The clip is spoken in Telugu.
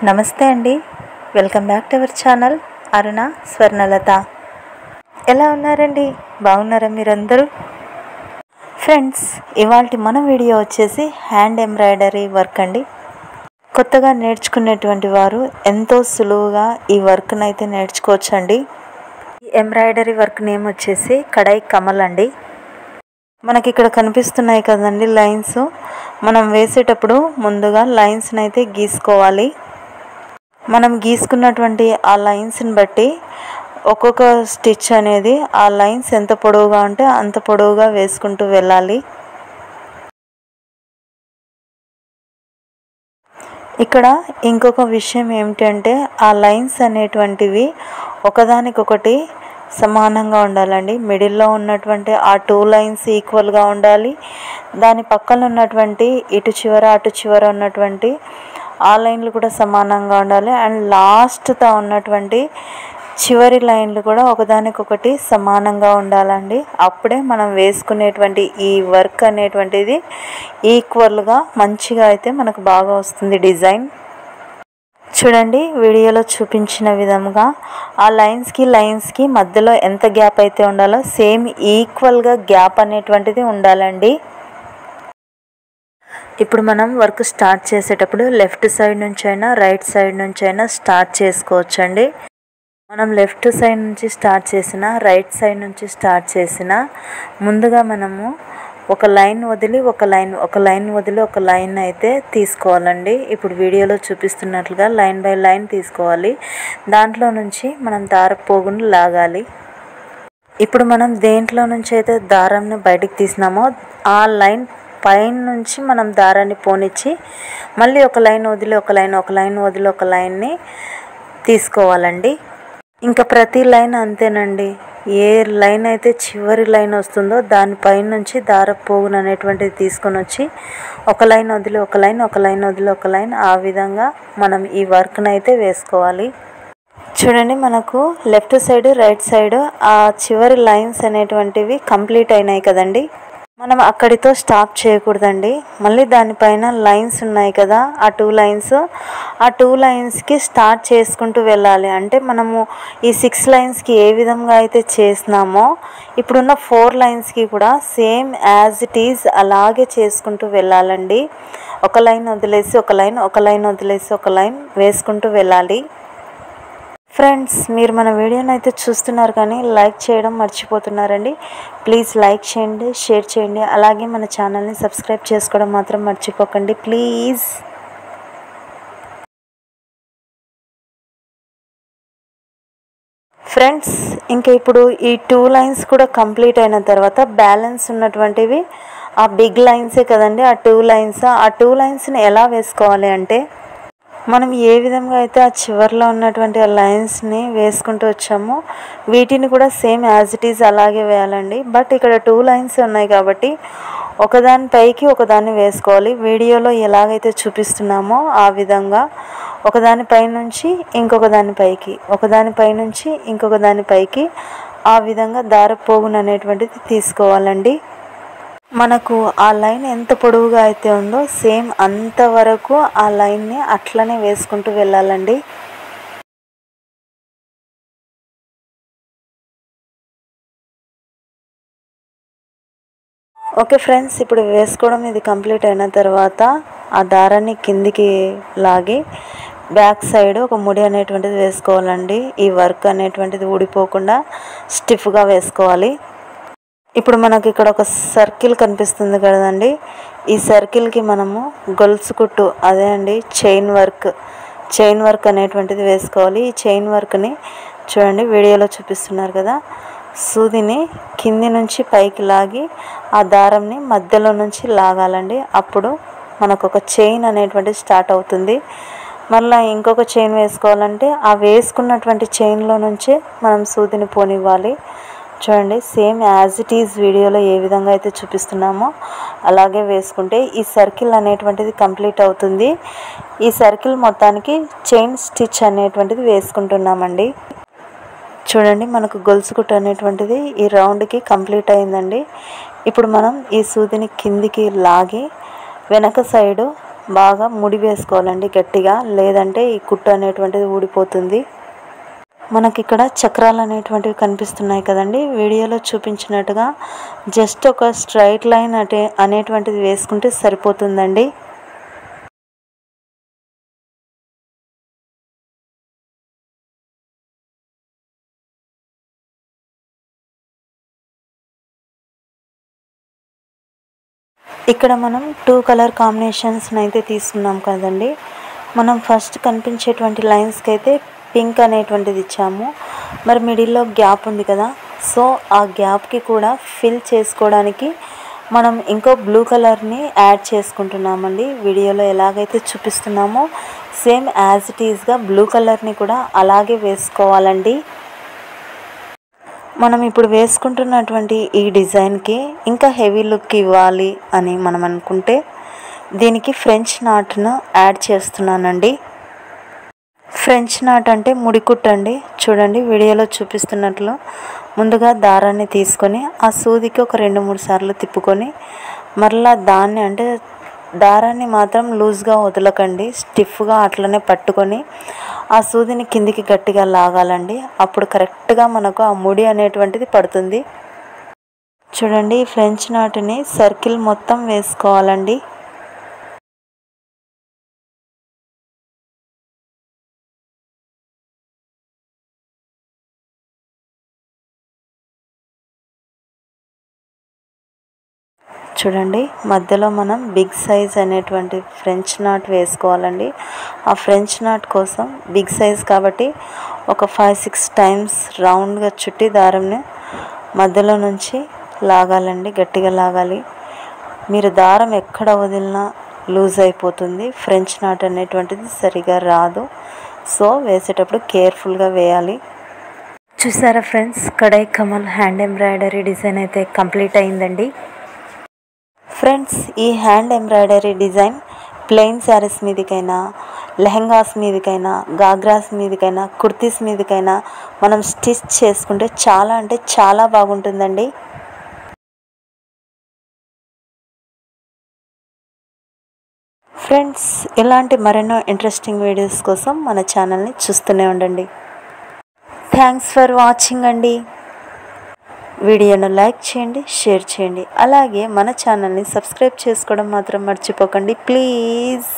నమస్తే అండి, welcome back to our channel Aruna Swarnalatha. ఎలా ఉన్నారండి? బాగున్నారా మీరందరూ? ఫ్రెండ్స్, ఇవాళ మన వీడియో వచ్చేసి హ్యాండ్ ఎంబ్రాయిడరీ వర్క్ అండి. కొత్తగా నేర్చుకునేటువంటి వారు ఎంతో సులువుగా ఈ వర్క్ని అయితే నేర్చుకోవచ్చండి. ఈ ఎంబ్రాయిడరీ వర్క్ నేమ్ వచ్చేసి కడాయి కమల్ అండి. మనకి ఇక్కడ కనిపిస్తున్నాయి కదండి లైన్స్. మనం వేసేటప్పుడు ముందుగా లైన్స్ని అయితే గీసుకోవాలి. మనం గీసుకున్నటువంటి ఆ లైన్స్ని బట్టి ఒక్కొక్క స్టిచ్ అనేది ఆ లైన్స్ ఎంత పొడవుగా ఉంటే అంత పొడవుగా వేసుకుంటూ వెళ్ళాలి. ఇక్కడ ఇంకొక విషయం ఏమిటంటే ఆ లైన్స్ అనేటువంటివి ఒకదానికొకటి సమానంగా ఉండాలండి. మిడిల్లో ఉన్నటువంటి ఆ 2 లైన్స్ ఈక్వల్గా ఉండాలి. దాని పక్కన ఉన్నటువంటి ఇటు చివర అటు చివర ఉన్నటువంటి ఆ లైన్లు కూడా సమానంగా ఉండాలి. అండ్ లాస్ట్తో ఉన్నటువంటి చివరి లైన్లు కూడా ఒకదానికొకటి సమానంగా ఉండాలండి. అప్పుడే మనం వేసుకునేటువంటి ఈ వర్క్ అనేటువంటిది ఈక్వల్గా మంచిగా అయితే మనకు బాగా వస్తుంది డిజైన్. చూడండి, వీడియోలో చూపించిన విధంగా ఆ లైన్స్కి మధ్యలో ఎంత గ్యాప్ అయితే ఉండాలో సేమ్ ఈక్వల్గా గ్యాప్ అనేటువంటిది ఉండాలండి. ఇప్పుడు మనం వర్క్ స్టార్ట్ చేసేటప్పుడు లెఫ్ట్ సైడ్ నుంచి అయినా రైట్ సైడ్ నుంచి అయినా స్టార్ట్ చేసుకోవచ్చండి. మనం లెఫ్ట్ సైడ్ నుంచి స్టార్ట్ చేసిన రైట్ సైడ్ నుంచి స్టార్ట్ చేసిన ముందుగా మనము ఒక లైన్ వదిలి ఒక లైన్ అయితే తీసుకోవాలండి. ఇప్పుడు వీడియోలో చూపిస్తున్నట్లుగా లైన్ బై లైన్ తీసుకోవాలి. దాంట్లో నుంచి మనం దారపు పోగును లాగాలి. ఇప్పుడు మనం దేంట్లో నుంచి అయితే దారాన్ని బయటికి తీసినామో ఆ లైన్ పైన నుంచి మనం దారాన్ని పోనిచ్చి మళ్ళీ ఒక లైన్ వదిలి ఒక లైన్ని తీసుకోవాలండి. ఇంకా ప్రతి లైన్ అంతేనండి. ఏ లైన్ అయితే చివరి లైన్ వస్తుందో దానిపైన నుంచి దారపు పోగును అనేటువంటిది తీసుకొని వచ్చి ఒక లైన్ వదిలి ఒక లైన్ ఆ విధంగా మనం ఈ వర్క్ని అయితే వేసుకోవాలి. చూడండి, మనకు లెఫ్ట్ సైడ్ రైట్ సైడ్ ఆ చివరి లైన్స్ అనేటువంటివి కంప్లీట్ అయినాయి కదండి. మనం అక్కడితో స్టాప్ చేయకూడదండి. మళ్ళీ దానిపైన లైన్స్ ఉన్నాయి కదా, ఆ 2 లైన్స్కి స్టార్ట్ చేసుకుంటూ వెళ్ళాలి. అంటే మనము ఈ 6 లైన్స్కి ఏ విధంగా అయితే చేసినామో ఇప్పుడున్న 4 లైన్స్కి కూడా సేమ్ యాజ్ ఇట్ ఈజ్ అలాగే చేసుకుంటూ వెళ్ళాలండి. ఒక లైన్ వదిలేసి ఒక లైన్ వదిలేసి ఒక లైన్ వేసుకుంటూ వెళ్ళాలి. ఫ్రెండ్స్, మీరు మన వీడియోని అయితే చూస్తున్నారు కానీ లైక్ చేయడం మర్చిపోతున్నారండి. ప్లీజ్ లైక్ చేయండి, షేర్ చేయండి, అలాగే మన ఛానల్ని సబ్స్క్రైబ్ చేసుకోవడం మాత్రం మర్చిపోకండి ప్లీజ్. ఫ్రెండ్స్, ఇంకా ఇప్పుడు ఈ 2 లైన్స్ కూడా కంప్లీట్ అయిన తర్వాత బ్యాలెన్స్ ఉన్నటువంటివి ఆ బిగ్ లైన్సే కదండి. ఆ 2 లైన్స్ని ఎలా వేసుకోవాలి అంటే మనం ఏ విధంగా అయితే ఆ చివరిలో ఉన్నటువంటి ఆ లైన్స్ని వేసుకుంటూ వచ్చామో వీటిని కూడా సేమ్ యాజ్ ఇట్ ఈజ్ అలాగే వేయాలండి. బట్ ఇక్కడ 2 లైన్స్ ఉన్నాయి కాబట్టి ఒకదానిపైకి ఒకదాన్ని వేసుకోవాలి. వీడియోలో ఎలాగైతే చూపిస్తున్నామో ఆ విధంగా ఒకదానిపై నుంచి ఇంకొక దానిపైకి ఆ విధంగా దారపు పోగును అనేటువంటిది తీసుకోవాలండి. మనకు ఆ లైన్ ఎంత పొడవుగా అయితే ఉందో సేమ్ అంతవరకు ఆ లైన్ని అట్లనే వేసుకుంటూ వెళ్ళాలండి. ఓకే ఫ్రెండ్స్, ఇప్పుడు వేసుకోవడం ఇది కంప్లీట్ అయిన తర్వాత ఆ దారాన్ని కిందికి లాగి బ్యాక్ సైడ్ ఒక ముడి అనేటువంటిది వేసుకోవాలండి. ఈ వర్క్ అనేటువంటిది ఊడిపోకుండా స్టిఫ్గా వేసుకోవాలి. ఇప్పుడు మనకి ఇక్కడ ఒక సర్కిల్ కనిపిస్తుంది కదండి. ఈ సర్కిల్కి మనము గొలుసు కుట్టు, అదే అండి చైన్ వర్క్ అనేటువంటిది వేసుకోవాలి. ఈ చైన్ వర్క్ని చూడండి, వీడియోలో చూపిస్తున్నారు కదా, సూదిని కింది నుంచి పైకి లాగి ఆ దారంని మధ్యలో నుంచి లాగాలండి. అప్పుడు మనకు ఒక చైన్ అనేటువంటిది స్టార్ట్ అవుతుంది. మళ్ళీ ఇంకొక చైన్ వేసుకోవాలంటే ఆ వేసుకున్నటువంటి చైన్లో నుంచే మనం సూదిని పోనివ్వాలి. చూడండి, సేమ్ యాజ్ ఇట్ ఈజ్ వీడియోలో ఏ విధంగా అయితే చూపిస్తున్నామో అలాగే వేసుకుంటే ఈ సర్కిల్ అనేటువంటిది కంప్లీట్ అవుతుంది. ఈ సర్కిల్ మొత్తానికి చైన్ స్టిచ్ అనేటువంటిది వేసుకుంటున్నామండి. చూడండి, మనకు గొలుసు కుట్టు అనేటువంటిది ఈ రౌండ్కి కంప్లీట్ అయిందండి. ఇప్పుడు మనం ఈ సూదిని కిందికి లాగి వెనక సైడు బాగా ముడి వేసుకోవాలండి గట్టిగా, లేదంటే ఈ కుట్టు అనేటువంటిది ఊడిపోతుంది. మనకి ఇక్కడ చక్రాలు అనేటువంటివి కనిపిస్తున్నాయి కదండి, వీడియోలో చూపించినట్టుగా జస్ట్ ఒక స్ట్రైట్ లైన్ అనేటువంటిది వేసుకుంటే సరిపోతుందండి. ఇక్కడ మనం 2 కలర్ కాంబినేషన్స్ని అయితే తీసుకున్నాం కదండి. మనం ఫస్ట్ కనిపించేటువంటి లైన్స్కి అయితే పింక్ అనేటువంటిది ఇచ్చాము. మరి మిడిల్లో గ్యాప్ ఉంది కదా, సో ఆ గ్యాప్కి కూడా ఫిల్ చేసుకోవడానికి మనం ఇంకో బ్లూ కలర్ని యాడ్ చేసుకుంటున్నామండి. వీడియోలో ఎలాగైతే చూపిస్తున్నామో సేమ్ యాజ్ ఇట్ ఈస్గా బ్లూ కలర్ని కూడా అలాగే వేసుకోవాలండి. మనం ఇప్పుడు వేసుకుంటున్నటువంటి ఈ డిజైన్కి ఇంకా హెవీ లుక్ ఇవ్వాలి అని మనం అనుకుంటే దీనికి ఫ్రెంచ్ నాట్ను యాడ్ చేస్తున్నానండి. ఫ్రెంచ్ నాట్ అంటే ముడికుట్టు అండి. చూడండి వీడియోలో చూపిస్తున్నట్లు ముందుగా దారాన్ని తీసుకొని ఆ సూదికి ఒక 2-3 సార్లు తిప్పుకొని మరలా దాన్ని అంటే దారాన్ని మాత్రం లూజ్గా వదలకండి, స్టిఫ్గా అట్లనే పట్టుకొని ఆ సూదిని కిందికి గట్టిగా లాగాలండి. అప్పుడు కరెక్ట్గా మనకు ఆ ముడి అనేటువంటిది పడుతుంది. చూడండి ఫ్రెంచ్ నాట్ని సర్కిల్ మొత్తం వేసుకోవాలండి. చూడండి మధ్యలో మనం బిగ్ సైజ్ అనేటువంటి ఫ్రెంచ్ నాట్ వేసుకోవాలండి. ఆ ఫ్రెంచ్ నాట్ కోసం బిగ్ సైజ్ కాబట్టి ఒక 5-6 టైమ్స్ రౌండ్గా చుట్టి దారంని మధ్యలో నుంచి లాగాలండి, గట్టిగా లాగాలి. మీరు దారం ఎక్కడ వదిలినా లూజ్ అయిపోతుంది, ఫ్రెంచ్ నాట్ అనేటువంటిది సరిగా రాదు. సో వేసేటప్పుడు కేర్ఫుల్గా వేయాలి. చూసారా ఫ్రెండ్స్, కడై కమల్ హ్యాండ్ ఎంబ్రాయిడరీ డిజైన్ అయితే కంప్లీట్ అయిందండి. ఫ్రెండ్స్ ఈ hand embroidery design plain saris మీదకైనా, లెహంగాస్ మీదకైనా, గాగ్రాస్ మీదకైనా, కుర్తీస్ మీదకైనా మనం స్టిచ్ చేసుకుంటే చాలా అంటే చాలా బాగుంటుందండి. ఫ్రెండ్స్ ఇలాంటి మరెన్నో ఇంట్రెస్టింగ్ వీడియోస్ కోసం మన ఛానల్ని చూస్తూనే ఉండండి. థ్యాంక్స్ ఫర్ వాచింగ్ అండి. వీడియోను లైక్ చేయండి, షేర్ చేయండి, అలాగే మన ఛానల్ని సబ్స్క్రైబ్ చేసుకోవడం మాత్రం మర్చిపోకండి ప్లీజ్.